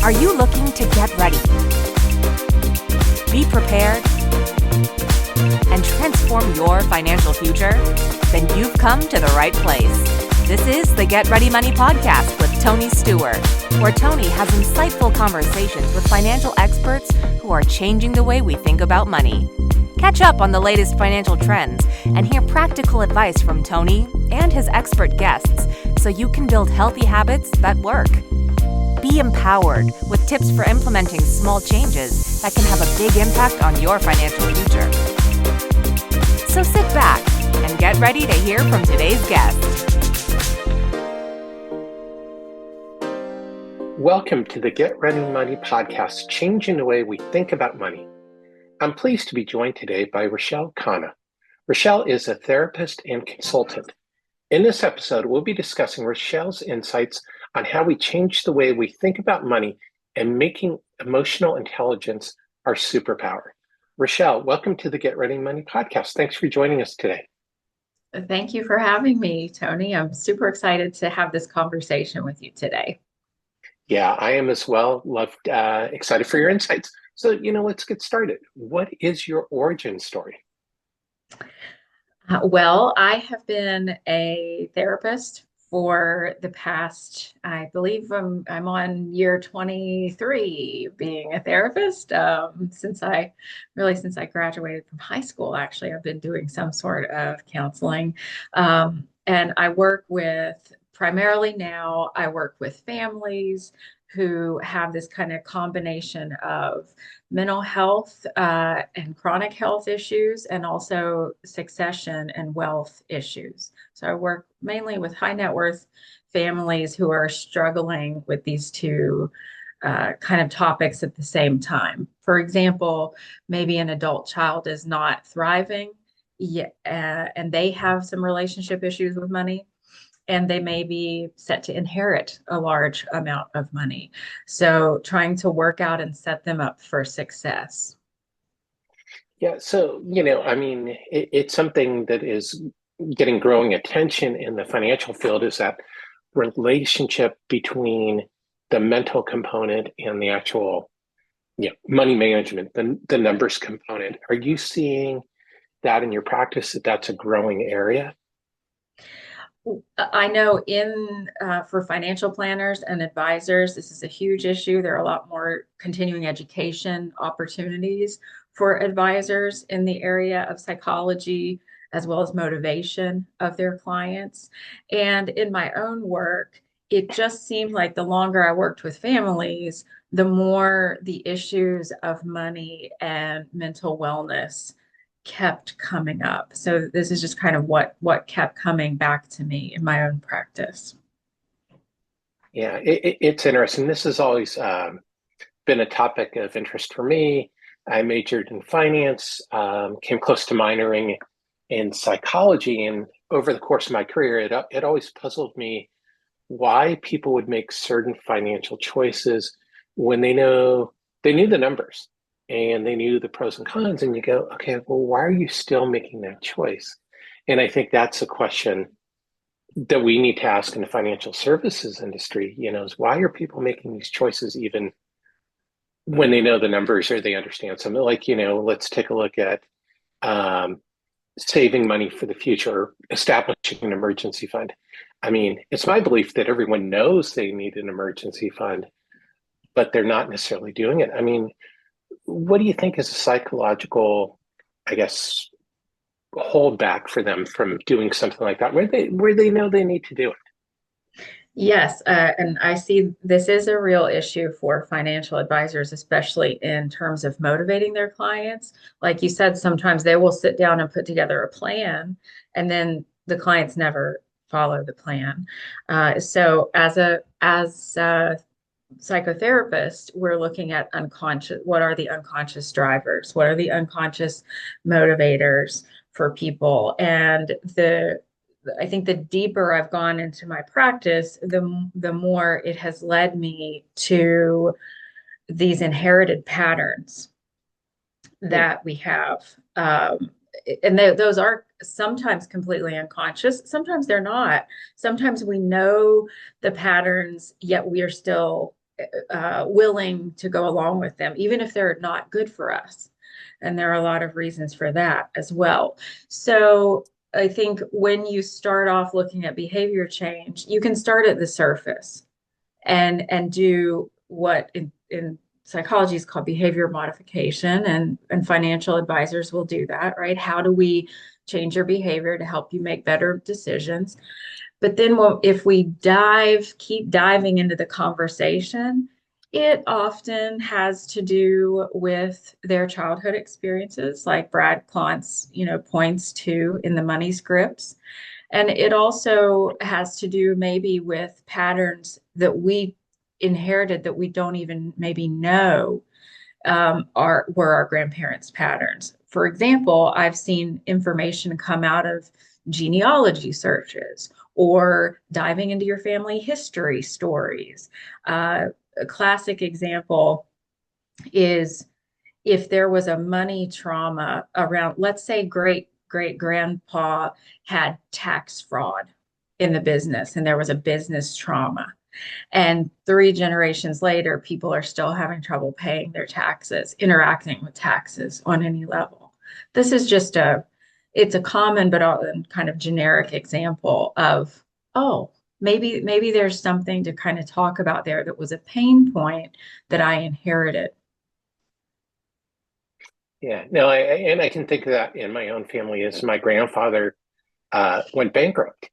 Are you looking to get ready, be prepared, and transform your financial future? Then you've come to the right place. This is the Get Ready Money podcast with Tony Stewart, where Tony has insightful conversations with financial experts who are changing the way we think about money. Catch up on the latest financial trends and hear practical advice from Tony and his expert guests so you can build healthy habits that work. Be empowered with tips for implementing small changes that can have a big impact on your financial future. So sit back and get ready to hear from today's guest. Welcome to the Get Ready Money podcast, changing the way we think about money. I'm pleased to be joined today by Ruschelle Khanna. Ruschelle is a therapist and consultant. In this episode, we'll be discussing Ruschelle's insights on how we change the way we think about money and making emotional intelligence our superpower. Ruschelle, welcome to the Get Ready Money podcast. Thanks for joining us today. Thank you for having me, Tony. I'm super excited to have this conversation with you today. Yeah, I am as well. Excited for your insights. So, let's get started. What is your origin story? Well, I have been a therapist for the past, I believe I'm on year 23 being a therapist. Since I graduated from high school, actually, I've been doing some sort of counseling. And I work primarily now, I work with families who have this kind of combination of mental health and chronic health issues, and also succession and wealth issues. So I work mainly with high net worth families who are struggling with these two kind of topics at the same time. For example, maybe an adult child is not thriving, and they have some relationship issues with money, and they may be set to inherit a large amount of money. So trying to work out and set them up for success. Yeah, so, it's something that is getting growing attention in the financial field, is that relationship between the mental component and the actual money management, the numbers component. Are you seeing that in your practice, that's a growing area? I know for financial planners and advisors, this is a huge issue. There are a lot more continuing education opportunities for advisors in the area of psychology, as well as motivation of their clients. And in my own work, it just seemed like the longer I worked with families, the more the issues of money and mental wellness kept coming up. So this is just kind of what kept coming back to me in my own practice. Yeah, it's interesting. This has always been a topic of interest for me. I majored in finance, came close to minoring in psychology, and over the course of my career, it always puzzled me why people would make certain financial choices when they knew the numbers and they knew the pros and cons, and you go, okay, well, why are you still making that choice? And I think that's a question that we need to ask in the financial services industry, is why are people making these choices even when they know the numbers or they understand something? Like, let's take a look at saving money for the future, establishing an emergency fund. I mean, it's my belief that everyone knows they need an emergency fund, but they're not necessarily doing it. I mean, what do you think is a psychological, holdback for them from doing something like that, where they know they need to do it? Yes, and I see this is a real issue for financial advisors, especially in terms of motivating their clients. Like you said, sometimes they will sit down and put together a plan, and then the clients never follow the plan. So as a psychotherapist, we're looking at what are the unconscious drivers? What are the unconscious motivators for people? And I think the deeper I've gone into my practice, the more it has led me to these inherited patterns that we have. And those are sometimes completely unconscious. Sometimes they're not. Sometimes we know the patterns, yet we are still willing to go along with them, even if they're not good for us. And there are a lot of reasons for that as well. So I think when you start off looking at behavior change, you can start at the surface and do what in psychology is called behavior modification, and financial advisors will do that, right? How do we change your behavior to help you make better decisions? But then if we keep diving into the conversation, it often has to do with their childhood experiences, like Brad Klontz, points to in the money scripts. And it also has to do maybe with patterns that we inherited that we don't even maybe know were our grandparents' patterns. For example, I've seen information come out of genealogy searches or diving into your family history stories. A classic example is if there was a money trauma around, let's say great grandpa had tax fraud in the business and there was a business trauma. And 3 generations later, people are still having trouble paying their taxes, interacting with taxes on any level. This is just it's a common but kind of generic example of, oh, maybe there's something to kind of talk about there that was a pain point that I inherited. Yeah, no, I can think of that in my own family as my grandfather went bankrupt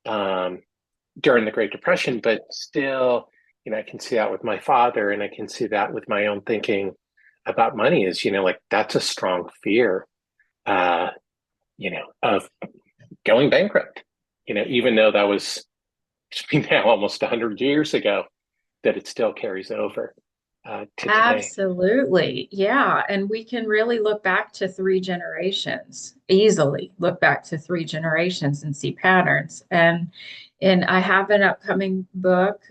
during the Great Depression, but still, I can see that with my father, and I can see that with my own thinking about money is, like that's a strong fear, of going bankrupt, even though that was now almost 100 years ago, that it still carries over to today. Absolutely. Yeah. And we can really look back to 3 generations, easily look back to 3 generations and see patterns. And I have an upcoming book,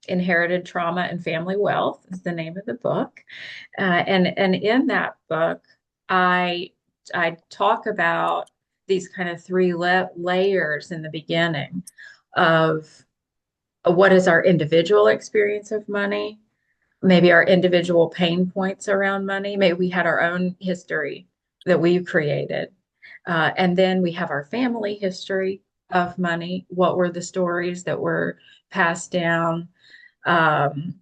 Inherited Trauma and Family Wealth is the name of the book. And in that book, I talk about these kind of 3 layers in the beginning of what is our individual experience of money, maybe our individual pain points around money. Maybe we had our own history that we've created. And then we have our family history of money. What were the stories that were passed down? And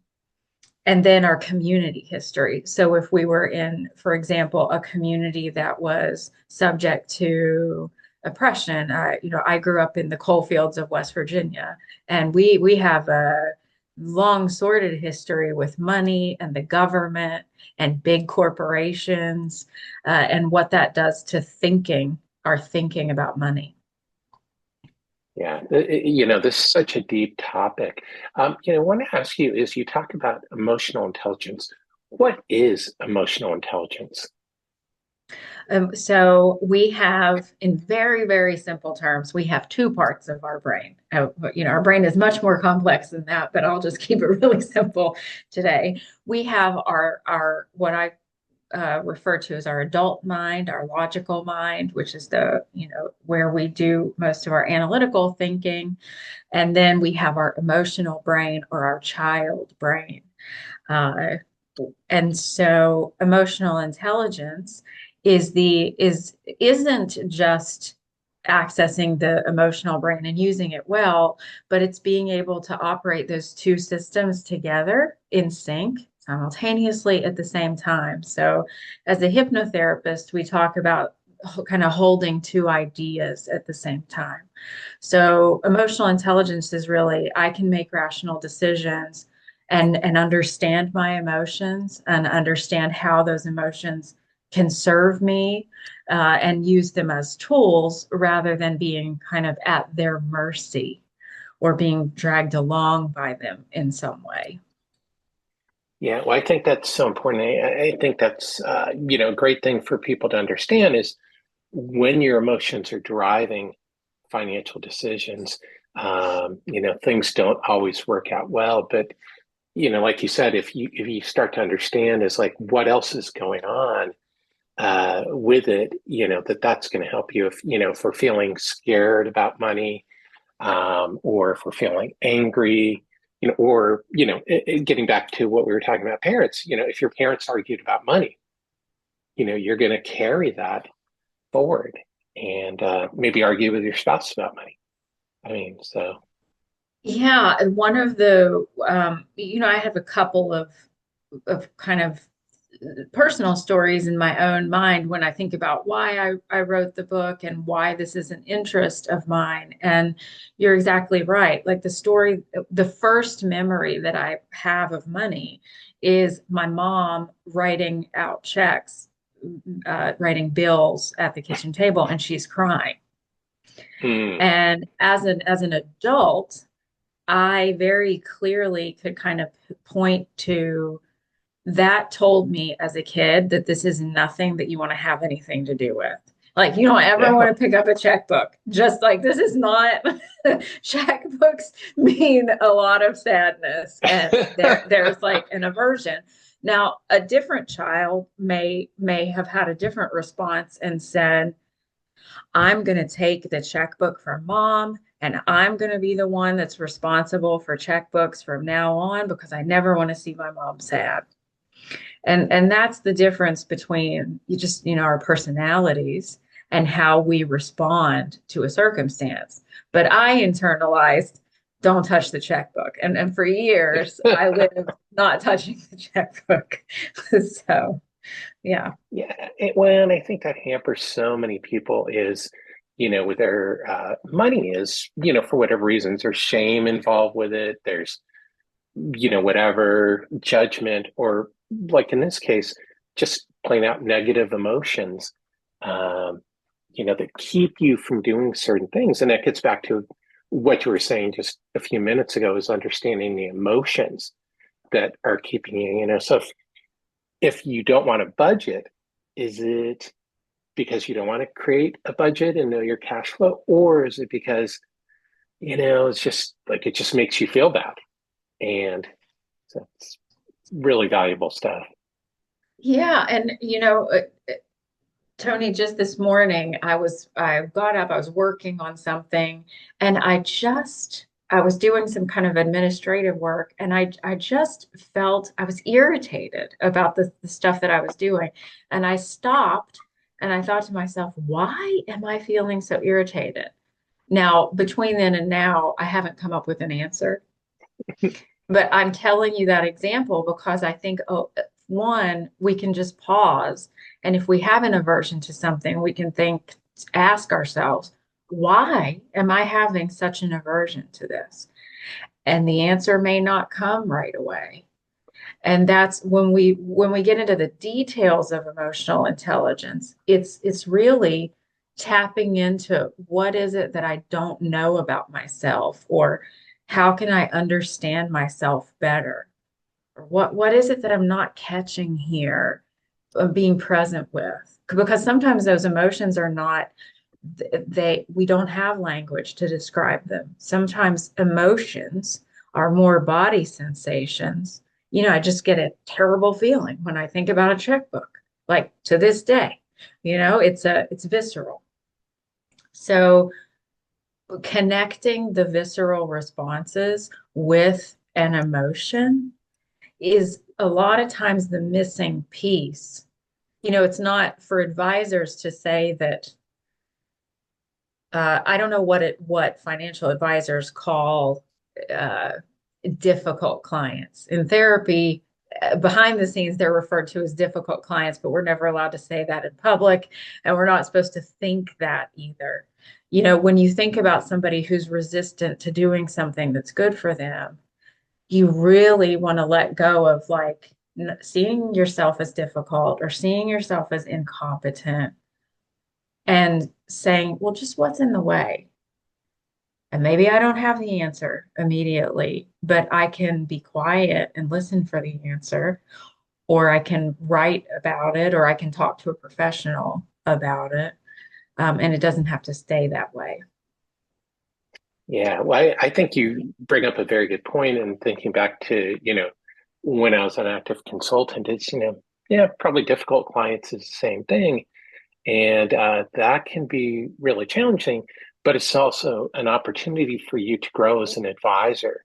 then our community history. So if we were in, for example, a community that was subject to oppression, I grew up in the coal fields of West Virginia, and we have a long sordid history with money and the government and big corporations, and what that does to our thinking about money. Yeah, this is such a deep topic. I want to ask you is you talk about emotional intelligence. What is emotional intelligence? So we have, in very, very simple terms, we have 2 parts of our brain. Our brain is much more complex than that, but I'll just keep it really simple today. We have our what I refer to as our adult mind, our logical mind, which is where we do most of our analytical thinking. And then we have our emotional brain, or our child brain. And so emotional intelligence isn't just accessing the emotional brain and using it well, but it's being able to operate those 2 systems together in sync simultaneously at the same time. So as a hypnotherapist, we talk about kind of holding 2 ideas at the same time. So emotional intelligence is really, I can make rational decisions and understand my emotions and understand how those emotions can serve me, and use them as tools rather than being kind of at their mercy or being dragged along by them in some way. Yeah, well, I think that's so important. I think that's a great thing for people to understand is when your emotions are driving financial decisions, things don't always work out well. But like you said, if you start to understand is like what else is going on with it, that's going to help you if we're feeling scared about money, or if we're feeling angry, or, getting back to what we were talking about parents, if your parents argued about money, you're going to carry that forward and maybe argue with your spouse about money. I mean, so. Yeah, and one of the, I have a couple of kind of personal stories in my own mind when I think about why I wrote the book and why this is an interest of mine. And you're exactly right. Like the first memory that I have of money is my mom writing out checks, writing bills at the kitchen table, and she's crying. And as an adult, I very clearly could kind of point to that told me as a kid that this is nothing that you want to have anything to do with. Like, you don't ever want to pick up a checkbook. Just like, this is not, checkbooks mean a lot of sadness. And there's like an aversion. Now, a different child may have had a different response and said, I'm going to take the checkbook from mom and I'm going to be the one that's responsible for checkbooks from now on because I never want to see my mom sad. And that's the difference between our personalities and how we respond to a circumstance. But I internalized, don't touch the checkbook. And for years, I lived not touching the checkbook. So, yeah. Yeah. And I think that hampers so many people is, with their money is, for whatever reasons, there's shame involved with it. There's, whatever judgment or, like in this case, just plain out negative emotions, that keep you from doing certain things. And that gets back to what you were saying just a few minutes ago, is understanding the emotions that are keeping you, so if you don't want to budget, is it because you don't want to create a budget and know your cash flow? Or is it because, it's just like, it just makes you feel bad? And so it's really valuable stuff. Yeah. And, Tony, just this morning, I got up, I was working on something, and I was doing some kind of administrative work, and I just felt I was irritated about the stuff that I was doing. And I stopped and I thought to myself, why am I feeling so irritated? Now, between then and now, I haven't come up with an answer. But I'm telling you that example because I think, one, we can just pause. And if we have an aversion to something, we can ask ourselves, why am I having such an aversion to this? And the answer may not come right away. And that's when we get into the details of emotional intelligence, it's really tapping into what is it that I don't know about myself, or how can I understand myself better? Or what is it that I'm not catching here, being present with? Because sometimes those emotions are not, we don't have language to describe them. Sometimes emotions are more body sensations. I just get a terrible feeling when I think about a checkbook, like to this day, it's visceral. So connecting the visceral responses with an emotion is a lot of times the missing piece. It's not for advisors to say that, I don't know what financial advisors call difficult clients. In therapy, behind the scenes, they're referred to as difficult clients, but we're never allowed to say that in public, and we're not supposed to think that either. When you think about somebody who's resistant to doing something that's good for them, you really want to let go of like seeing yourself as difficult or seeing yourself as incompetent and saying, well, just what's in the way? And maybe I don't have the answer immediately, but I can be quiet and listen for the answer, or I can write about it, or I can talk to a professional about it. And it doesn't have to stay that way. Yeah, well, I think you bring up a very good point. And thinking back to, when I was an active consultant, it's, probably difficult clients is the same thing. And that can be really challenging, but it's also an opportunity for you to grow as an advisor.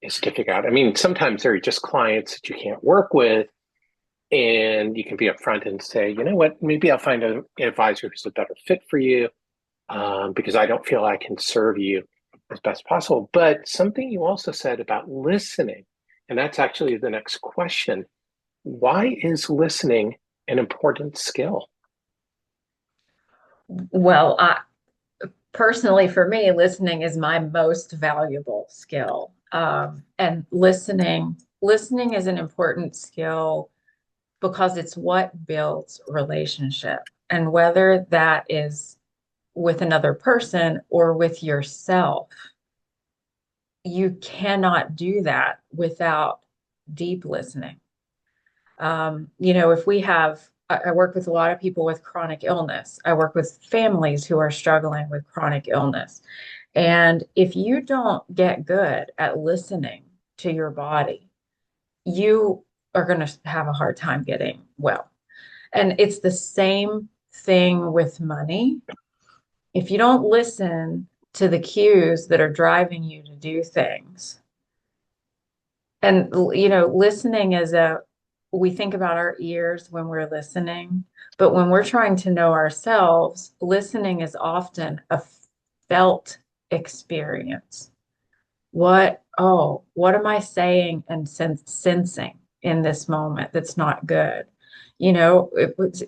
is to figure out. I mean, sometimes there are just clients that you can't work with, and you can be upfront and say, you know what, maybe I'll find an advisor who's a better fit for you, because I don't feel I can serve you as best possible. But something you also said about listening, and that's actually the next question. Why is listening an important skill? Well, personally, for me, listening is my most valuable skill. And listening is an important skill because it's what builds relationship. And whether that is with another person or with yourself, you cannot do that without deep listening. If we have, I work with a lot of people with chronic illness. I work with families who are struggling with chronic illness. And if you don't get good at listening to your body, you are going to have a hard time getting well. And it's the same thing with money. If you don't listen to the cues that are driving you to do things, and listening is we think about our ears when we're listening, but when we're trying to know ourselves, listening is often a felt experience. What am I saying and sensing in this moment that's not good? It was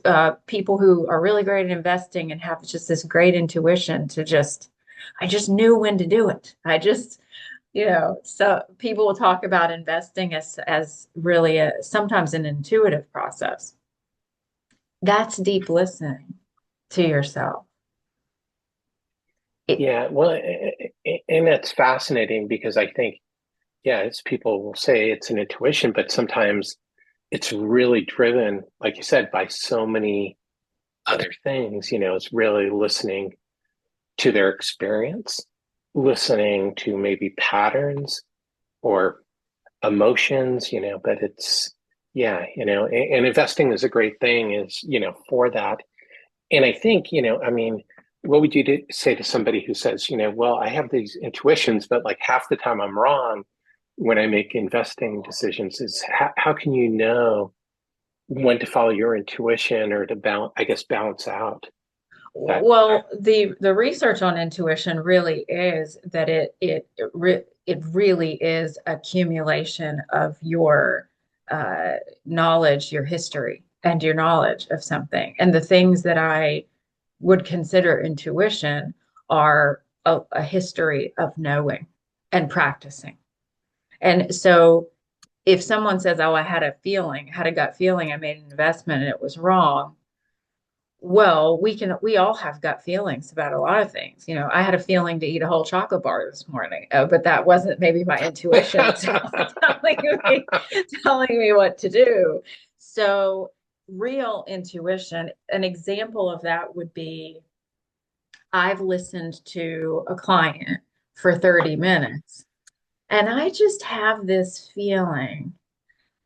people who are really great at investing and have just this great intuition I just knew when to do it. So people will talk about investing as really sometimes an intuitive process. That's deep listening to yourself. Yeah, well, and it's fascinating because I think, yeah, it's people will say it's an intuition, but sometimes it's really driven, like you said, by so many other things. It's really listening to their experience, listening to maybe patterns or emotions, but yeah, and investing is a great thing for that. And I think, I mean, what would you say to somebody who says, well, I have these intuitions, but like half the time I'm wrong when I make investing decisions? Is how can you know when to follow your intuition or to balance out that? Well, the research on intuition really is that it really is accumulation of your knowledge, your history, and your knowledge of something. And the things that I would consider intuition are a history of knowing and practicing. And so if someone says, oh, I had a gut feeling, I made an investment and it was wrong. Well, we all have gut feelings about a lot of things. I had a feeling to eat a whole chocolate bar this morning, but that wasn't maybe my intuition telling me what to do. So real intuition, an example of that would be, I've listened to a client for 30 minutes and I just have this feeling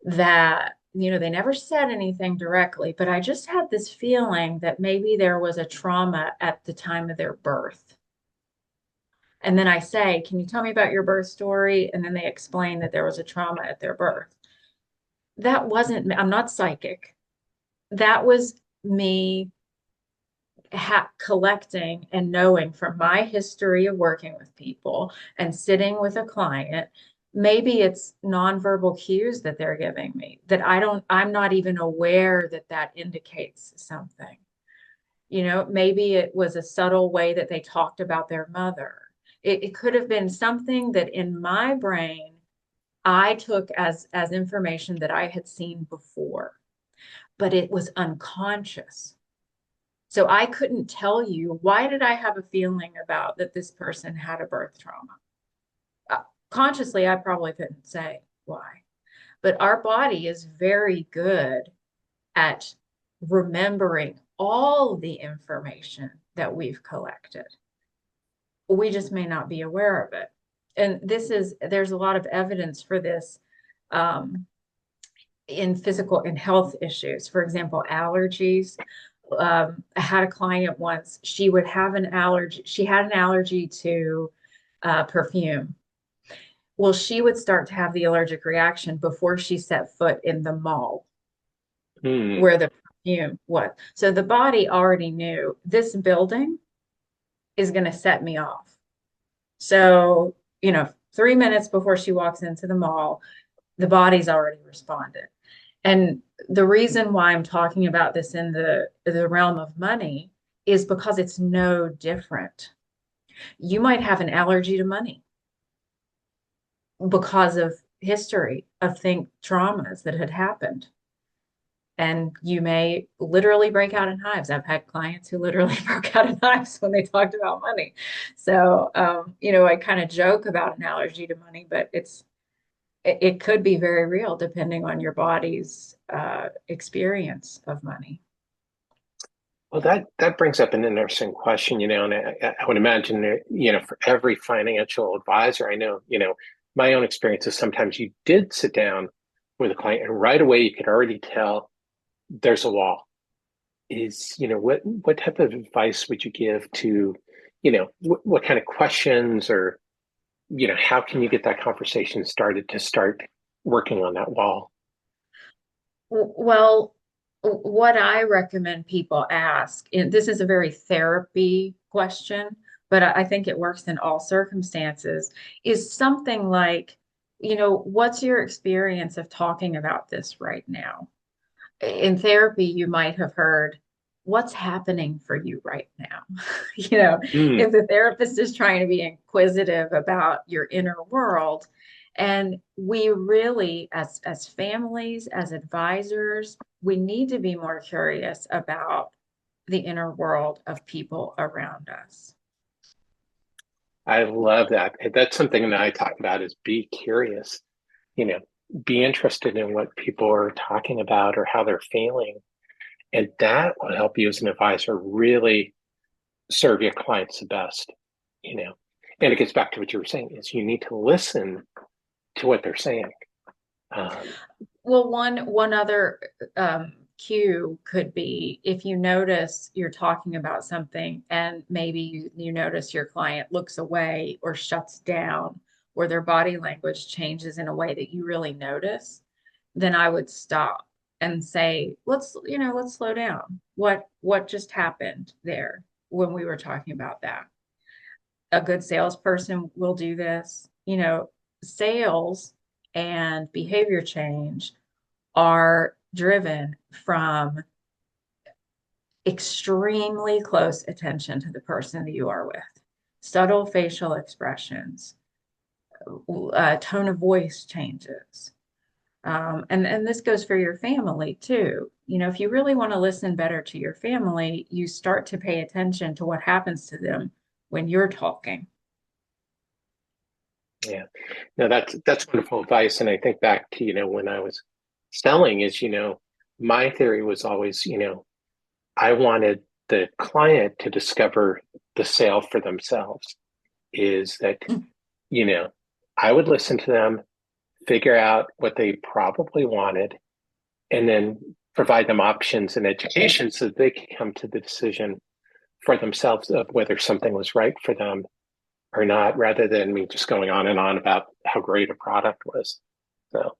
that, they never said anything directly, but I just had this feeling that maybe there was a trauma at the time of their birth. And then I say, can you tell me about your birth story? And then they explain that there was a trauma at their birth. That wasn't, I'm not psychic. That was me collecting and knowing from my history of working with people and sitting with a client. Maybe it's nonverbal cues that they're giving me that I'm not even aware that indicates something. Maybe it was a subtle way that they talked about their mother. It could have been something that in my brain I took as information that I had seen before, but it was unconscious. So I couldn't tell you, why did I have a feeling about that this person had a birth trauma? Consciously, I probably couldn't say why. But our body is very good at remembering all the information that we've collected. We just may not be aware of it. And there's a lot of evidence for this in physical and health issues. For example, allergies. I had a client once, she would have an allergy. She had an allergy to perfume. Well, she would start to have the allergic reaction before she set foot in the mall Hmm. where the perfume was. So the body already knew this building is going to set me off. So, 3 minutes before she walks into the mall, the body's already responded. And the reason why I'm talking about this in the realm of money is because it's no different. You might have an allergy to money because of history of traumas that had happened. And you may literally break out in hives. I've had clients who literally broke out in hives when they talked about money. So, I kind of joke about an allergy to money, but it could be very real depending on your body's experience of money. Well, that brings up an interesting question, and I would imagine that, for every financial advisor, I know, my own experience is sometimes you did sit down with a client and right away you could already tell there's a wall. What type of advice would you give to, what kind of questions or, how can you get that conversation started to start working on that wall? Well, what I recommend people ask, and this is a very therapy question, but I think it works in all circumstances, is something like, what's your experience of talking about this right now? In therapy, you might have heard, what's happening for you right now? Mm, If the therapist is trying to be inquisitive about your inner world, and we really, as families, as advisors, we need to be more curious about the inner world of people around us. I love that. That's something that I talk about is be curious, you know, be interested in what people are talking about or how they're feeling. And that will help you as an advisor really serve your clients the best, you know. And it gets back to what you were saying is you need to listen to what they're saying. Um, Well, one other cue could be if you notice you're talking about something and maybe you notice your client looks away or shuts down or their body language changes in a way that you really notice, then I would stop and say, let's slow down. What just happened there when we were talking about that? A good salesperson will do this. Sales and behavior change are driven from extremely close attention to the person that you are with. Subtle facial expressions, tone of voice changes. And this goes for your family too. If you really want to listen better to your family, you start to pay attention to what happens to them when you're talking. yeah, no, that's wonderful advice. And I think back to, when I was selling is, my theory was always, I wanted the client to discover the sale for themselves. Is that, you know, I would listen to them, figure out what they probably wanted, and then provide them options and education so that they could come to the decision for themselves of whether something was right for them or not, rather than me just going on and on about how great a product was. So,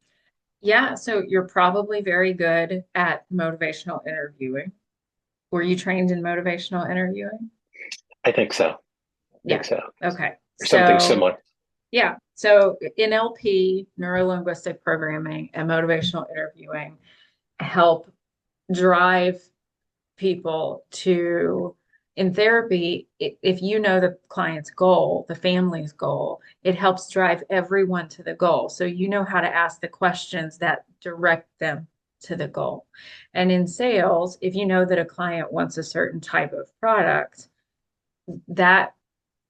Yeah, so you're probably very good at motivational interviewing. Were you trained in motivational interviewing? I think so. I think Yeah. so. Okay. Or something So, similar. yeah. So NLP, neuro-linguistic programming, and motivational interviewing help drive people to, in therapy, if you know the client's goal, the family's goal, it helps drive everyone to the goal. So you know how to ask the questions that direct them to the goal. And in sales, if you know that a client wants a certain type of product, that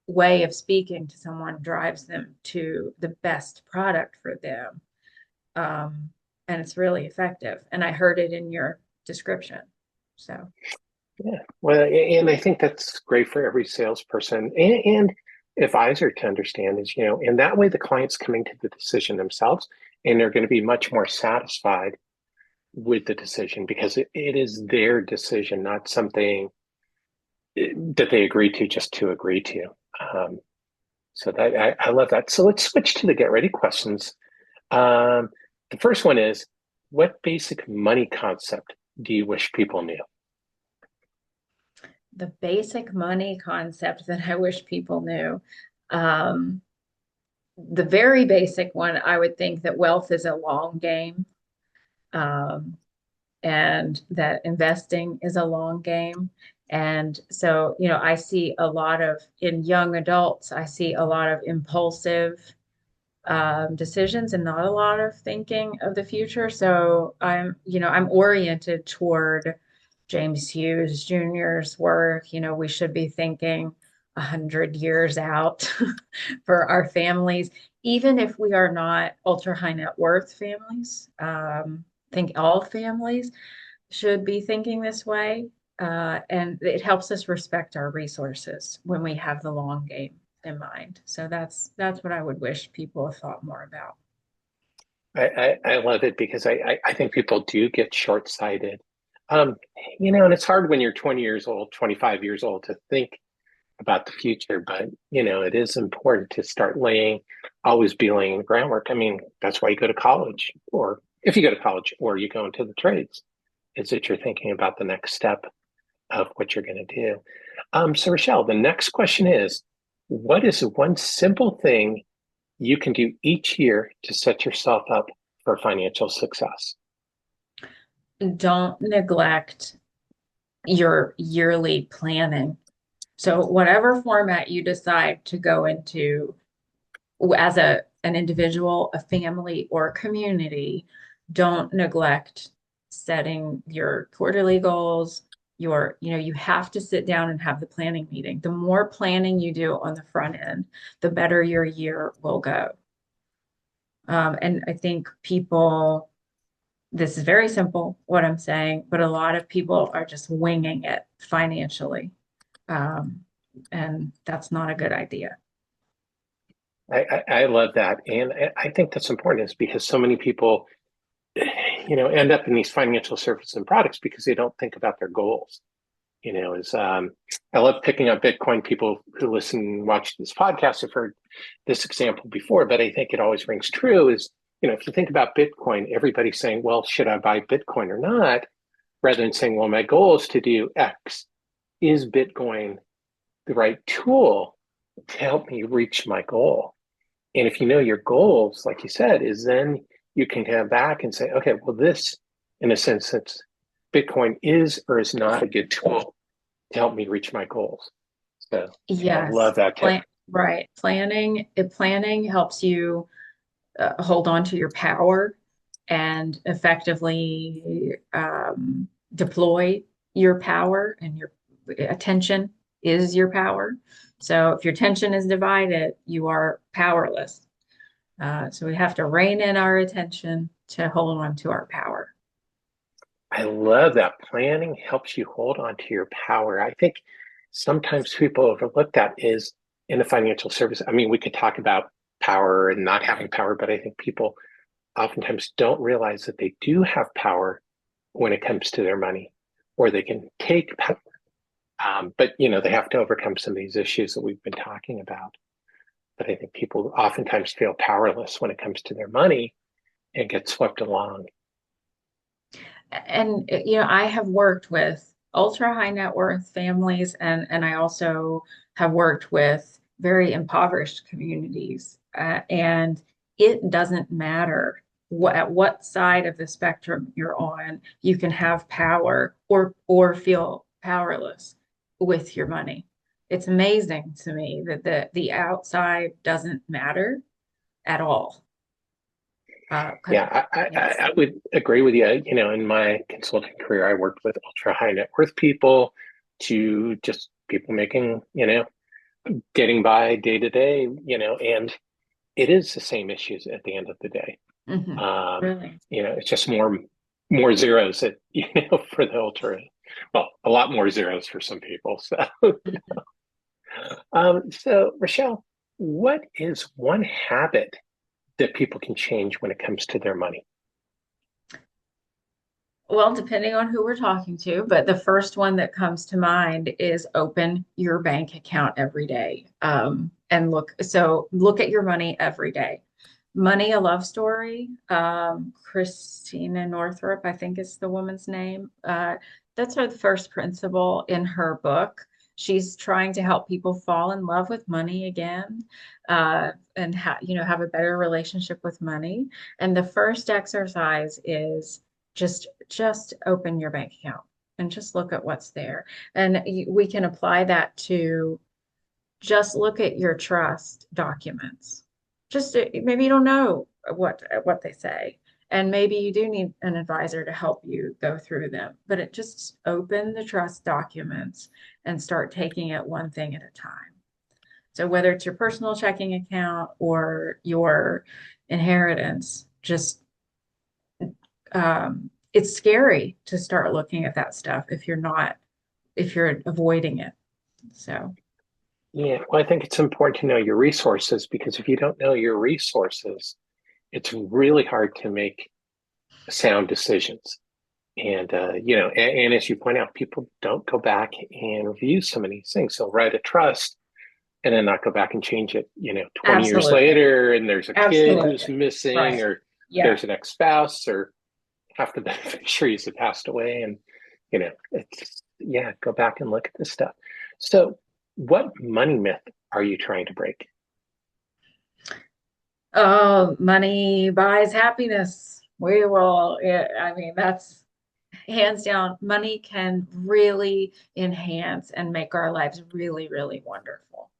way of speaking to someone drives them to the best product for them. And it's really effective. And I heard it in your description. So, Yeah. Well, and I think that's great for every salesperson and advisor to understand is, and that way the client's coming to the decision themselves and they're going to be much more satisfied with the decision because it is their decision, not something that they agree to just to agree to. Um, So I love that. So let's switch to the get ready questions. Um, the first one is, what basic money concept do you wish people knew? The basic money concept that I wish people knew. Um, the very basic one, I would think that wealth is a long game, um, and that investing is a long game. And so, I see a lot of, in young adults, I see a lot of impulsive decisions and not a lot of thinking of the future. So I'm oriented toward James Hughes Jr.'s work. We should be thinking 100 years out for our families, even if we are not ultra high net worth families. I think all families should be thinking this way. And it helps us respect our resources when we have the long game in mind. So that's what I would wish people thought more about. I love it because I think people do get short-sighted. Um, and it's hard when you're 20 years old, 25 years old to think about the future, but it is important to start always be laying the groundwork. I mean, that's why you go to college, or if you go to college or you go into the trades, is that you're thinking about the next step of what you're going to do. So Ruschelle, the next question is, what is one simple thing you can do each year to set yourself up for financial success? Don't neglect your yearly planning. So whatever format you decide to go into as an individual, a family, or a community, don't neglect setting your quarterly goals. You have to sit down and have the planning meeting. The more planning you do on the front end, the better your year will go. And I think this is very simple, what I'm saying, but a lot of people are just winging it financially. Um, and that's not a good idea. I love that. And I think that's important is because so many people, end up in these financial services and products because they don't think about their goals. I love picking up Bitcoin. People who listen and watch this podcast have heard this example before, but I think it always rings true is, if you think about Bitcoin, everybody's saying, well, should I buy Bitcoin or not? Rather than saying, well, my goal is to do X. Is Bitcoin the right tool to help me reach my goal? And if you know your goals, like you said, is then you can come back and say, okay, well, this, in a sense, it's Bitcoin is or is not a good tool to help me reach my goals. So I love Yes, that tip. right. Planning helps you hold on to your power and effectively deploy your power, and your attention is your power. So if your attention is divided, you are powerless. So we have to rein in our attention to hold on to our power. I love that. Planning helps you hold on to your power. I think sometimes people overlook that is in the financial service. I mean, we could talk about power and not having power, but I think people oftentimes don't realize that they do have power when it comes to their money, or they can take power. But they have to overcome some of these issues that we've been talking about. But I think people oftentimes feel powerless when it comes to their money and get swept along. And I have worked with ultra high net worth families, and I also have worked with very impoverished communities. And it doesn't matter at what side of the spectrum you're on, you can have power or feel powerless with your money. It's amazing to me that the outside doesn't matter at all. Yeah, I would agree with you. In my consulting career, I worked with ultra high net worth people to just people making, getting by day to day, and it is the same issues at the end of the day. Really? It's just more zeros that, for the ultra, well, a lot more zeros for some people. So, so Ruschelle, what is one habit that people can change when it comes to their money? Well, depending on who we're talking to, but the first one that comes to mind is open your bank account every day. and look at your money every day. Money, a Love Story. Christina Northrup, I think is the woman's name. That's her first principle in her book. She's trying to help people fall in love with money again, and have a better relationship with money. And the first exercise is just open your bank account and just look at what's there. And we can apply that to just look at your trust documents. Just maybe you don't know what they say, and maybe you do need an advisor to help you go through them. But it just open the trust documents and start taking it one thing at a time. So whether it's your personal checking account or your inheritance, just it's scary to start looking at that stuff if you're avoiding it. So. Yeah, well, I think it's important to know your resources, because if you don't know your resources, it's really hard to make sound decisions. And and as you point out, people don't go back and review some of these things. They'll write a trust and then not go back and change it, 20 years Absolutely. later, and there's a kid Absolutely. who's missing, Right. or Yeah. there's an ex-spouse, or half the beneficiaries have passed away, and go back and look at this stuff. So what money myth are you trying to break? Oh, money buys happiness. I mean, that's hands down. Money can really enhance and make our lives really, really wonderful.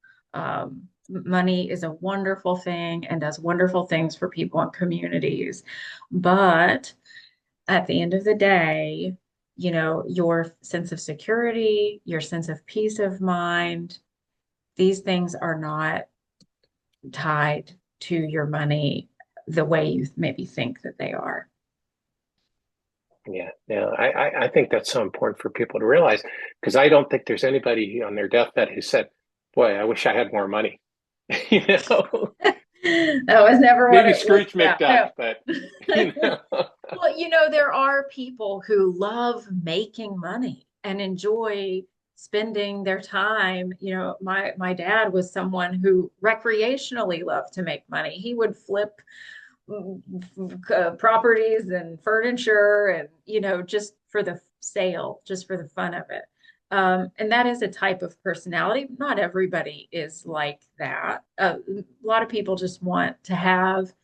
Money is a wonderful thing and does wonderful things for people and communities. But at the end of the day, your sense of security, your sense of peace of mind, these things are not tied to your money the way you maybe think that they are. Yeah, no, I think that's so important for people to realize, because I don't think there's anybody on their deathbed who said, "Boy, I wish I had more money." That was never what Maybe it Scrooge was McDuck, about. but Well, there are people who love making money and enjoy spending their time. My dad was someone who recreationally loved to make money. He would flip properties and furniture and, just for the sale, just for the fun of it. And that is a type of personality. Not everybody is like that. A lot of people just want to have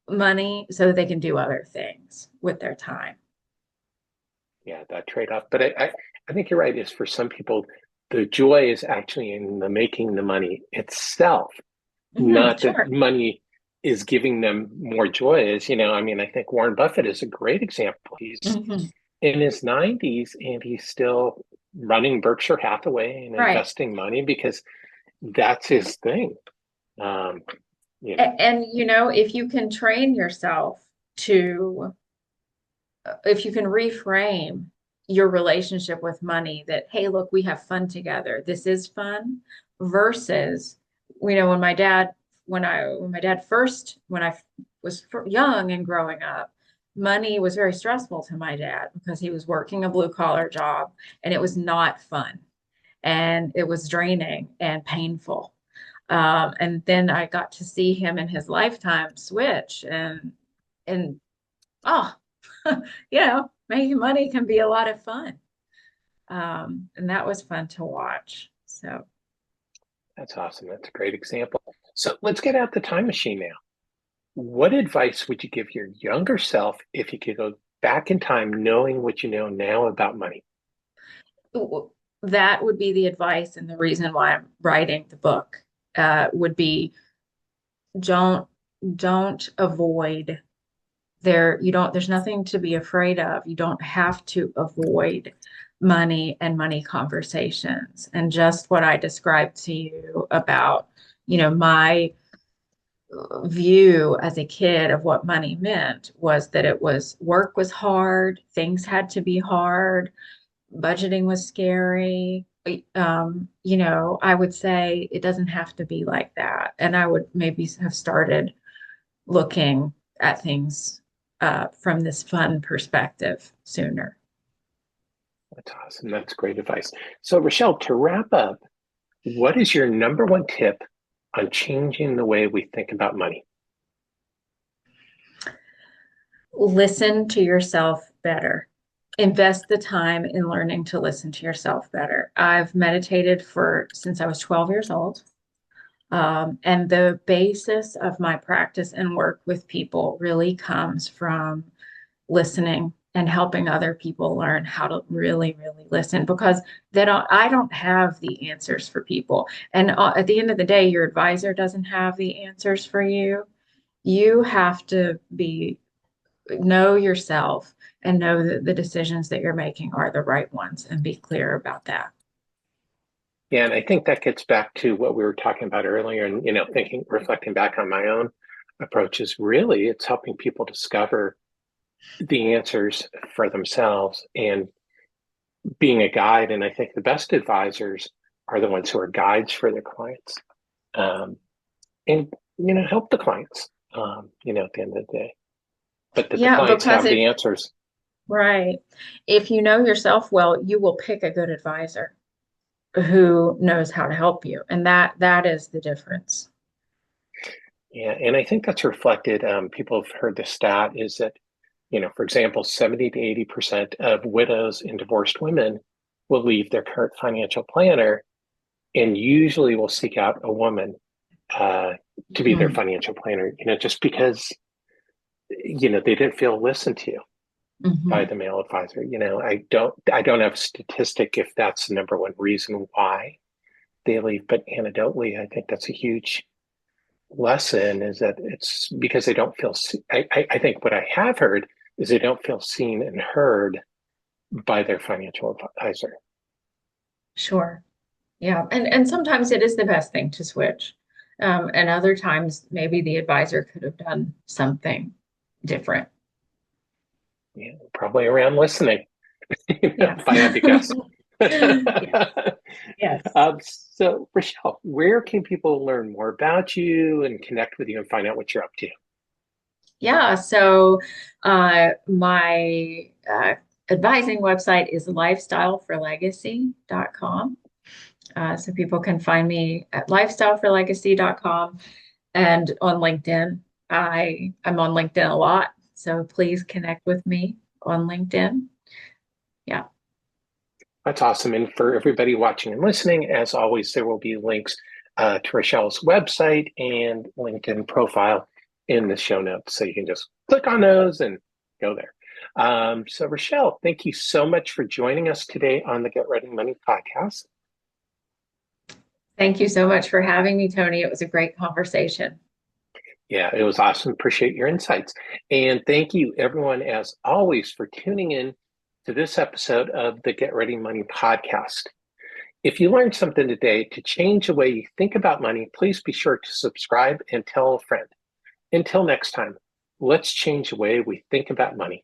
money so that they can do other things with their time. yeah, that trade-off. But I think you're right. Is for some people, the joy is actually in the making the money itself, not Sure. that money is giving them more joy. As I think Warren Buffett is a great example. He's in his 90s and he's still running Berkshire Hathaway and Right. investing money because that's his thing. And if you can train yourself if you can reframe your relationship with money that, hey, look, we have fun together. This is fun, versus, when I was young and growing up, money was very stressful to my dad because he was working a blue collar job and it was not fun and it was draining and painful. And then I got to see him in his lifetime switch and making money can be a lot of fun. And that was fun to watch. So That's awesome. That's a great example. So let's get out the time machine now. What advice would you give your younger self if you could go back in time knowing what you know now about money? that would be the advice, and the reason why I'm writing the book would be don't avoid there's nothing to be afraid of. You don't have to avoid money and money conversations. And just what I described to you about, my view as a kid of what money meant was that work was hard, things had to be hard, budgeting was scary. I would say it doesn't have to be like that. And I would maybe have started looking at things from this fun perspective sooner. That's awesome. That's great advice. So, Ruschelle, to wrap up, what is your number one tip on changing the way we think about money? Listen to yourself better. Invest the time in learning to listen to yourself better. I've meditated since I was 12 years old. And the basis of my practice and work with people really comes from listening and helping other people learn how to really, really listen, because I don't have the answers for people. And at the end of the day, your advisor doesn't have the answers for you. You have to know yourself and know that the decisions that you're making are the right ones and be clear about that. Yeah, and I think that gets back to what we were talking about earlier, and reflecting back on my own approaches. Really, it's helping people discover the answers for themselves and being a guide. And I think the best advisors are the ones who are guides for their clients, and help the clients. At the end of the day, but that the clients have the answers. Right. If you know yourself well, you will pick a good advisor who knows how to help you. And that is the difference. Yeah. And I think that's reflected. People have heard the stat is that, for example, 70 to 80% of widows and divorced women will leave their current financial planner and usually will seek out a woman to be their financial planner, just because, they didn't feel listened to by the male advisor. I don't have a statistic if that's the number one reason why they leave, but anecdotally, I think that's a huge lesson, is that it's because they don't feel, I think what I have heard is they don't feel seen and heard by their financial advisor. Sure. Yeah. And sometimes it is the best thing to switch. And other times maybe the advisor could have done something different. Yeah, probably around listening. Yeah. If I had to guess. Yes. So, Ruschelle, where can people learn more about you and connect with you and find out what you're up to? Yeah. So my advising website is lifestyleforlegacy.com. So people can find me at lifestyleforlegacy.com and on LinkedIn. I'm on LinkedIn a lot, so please connect with me on LinkedIn. Yeah. That's awesome. And for everybody watching and listening, as always, there will be links to Ruschelle's website and LinkedIn profile in the show notes. So you can just click on those and go there. So Ruschelle, thank you so much for joining us today on the Get Ready Money podcast. Thank you so much for having me, Tony. It was a great conversation. Yeah, it was awesome. Appreciate your insights. And thank you, everyone, as always, for tuning in to this episode of the Get Ready Money podcast. If you learned something today to change the way you think about money, please be sure to subscribe and tell a friend. Until next time, let's change the way we think about money.